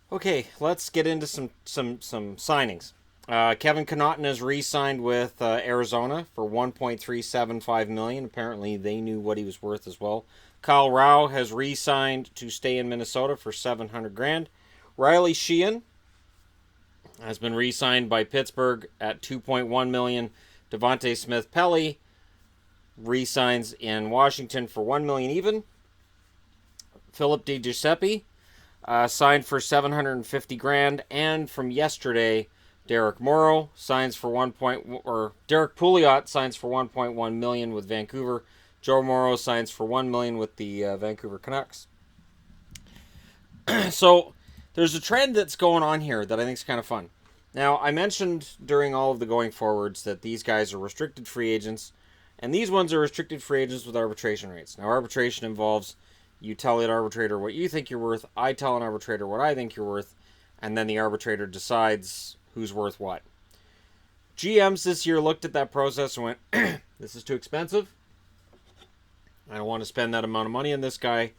Okay, let's get into some signings. Kevin Connaughton has re-signed with Arizona for 1.375 million. Apparently, they knew what he was worth as well. Kyle Rao has re-signed to stay in Minnesota for 700 grand. Riley Sheehan has been re-signed by Pittsburgh at 2.1 million. Devontae Smith-Pelly re-signs in Washington for 1 million even. Philip DiGiuseppe signed for 750 grand, and from yesterday, Derek Morrow signs for Derek Pouliot signs for 1.1 million with Vancouver. Joe Morrow signs for 1 million with the Vancouver Canucks. So there's a trend that's going on here that I think is kind of fun. Now, I mentioned during all of the going forwards that these guys are restricted free agents, and these ones are restricted free agents with arbitration rates. Now, arbitration involves you tell an arbitrator what you think you're worth, I tell an arbitrator what I think you're worth, and then the arbitrator decides who's worth what. GMs this year looked at that process and went, this is too expensive. I don't want to spend that amount of money on this guy.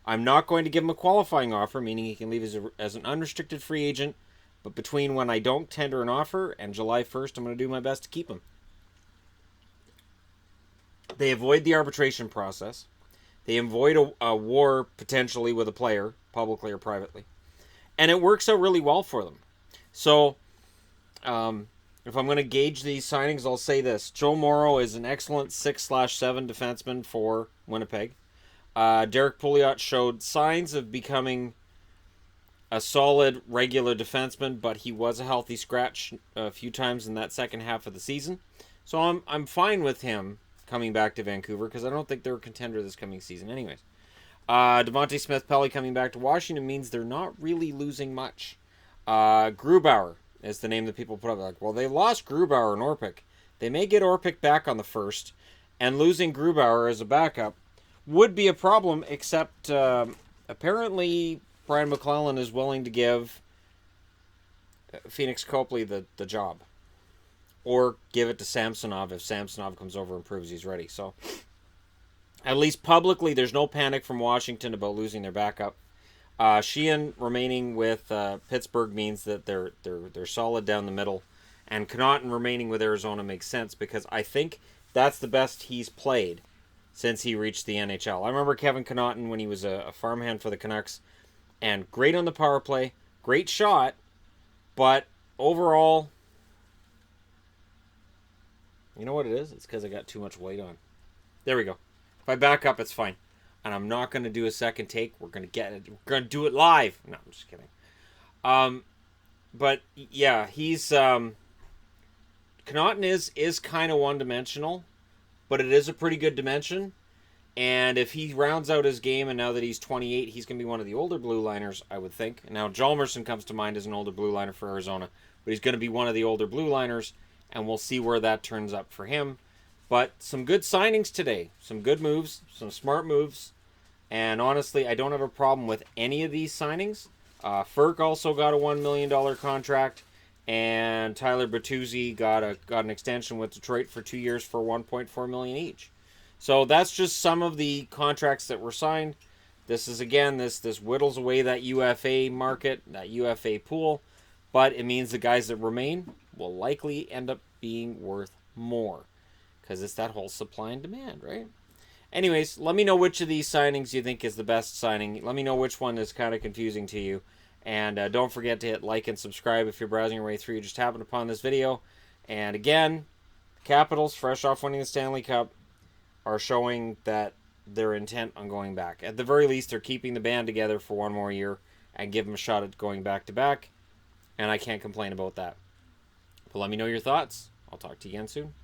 I'm not going to give him a qualifying offer, meaning he can leave as an unrestricted free agent, but between when I don't tender an offer and July 1st, I'm going to do my best to keep him. They avoid the arbitration process. They avoid a war potentially with a player, publicly or privately. And it works out really well for them. So, if I'm going to gauge these signings, I'll say this. Joe Morrow is an excellent 6/7 defenseman for Winnipeg. Derek Pouliot showed signs of becoming a solid regular defenseman, but he was a healthy scratch a few times in that second half of the season. So I'm fine with him coming back to Vancouver because I don't think they're a contender this coming season anyways. Devontae Smith-Pelly coming back to Washington means they're not really losing much. Grubauer is the name that people put up. Like, well, they lost Grubauer and Orpik. They may get Orpik back on the first, and losing Grubauer as a backup would be a problem, except apparently Brian McClellan is willing to give Phoenix Copley the job. Or give it to Samsonov if Samsonov comes over and proves he's ready. So, at least publicly, there's no panic from Washington about losing their backup. Sheehan remaining with Pittsburgh means that they're solid down the middle, and Connaughton remaining with Arizona makes sense because I think that's the best he's played since he reached the NHL. I remember Kevin Connaughton when he was a farmhand for the Canucks, and great on the power play, great shot, but overall, you know what it is? It's because I got too much weight on. There we go. If I back up, it's fine. And I'm not going to do a second take. We're going to get it. We're going to do it live. No, I'm just kidding. But yeah, he's Connaughton is kind of one-dimensional, but it is a pretty good dimension. And if he rounds out his game, and now that he's 28, he's going to be one of the older blue liners, I would think. Now, Hjalmarsson comes to mind as an older blue liner for Arizona, but he's going to be one of the older blue liners, and we'll see where that turns up for him. But some good signings today, some good moves, some smart moves, and honestly, I don't have a problem with any of these signings. Ferk also got a $1 million contract, and Tyler Bertuzzi got an extension with Detroit for 2 years for $1.4 million each. So that's just some of the contracts that were signed. This is, again, this whittles away that UFA market, that UFA pool, but it means the guys that remain will likely end up being worth more because it's that whole supply and demand, right? Anyways, let me know which of these signings you think is the best signing. Let me know which one is kind of confusing to you. And don't forget to hit like and subscribe if you're browsing your way through. You just happened upon this video. And again, Capitals, fresh off winning the Stanley Cup, are showing that they're intent on going back. At the very least, they're keeping the band together for one more year and give them a shot at going back-to-back. And I can't complain about that. But let me know your thoughts. I'll talk to you again soon.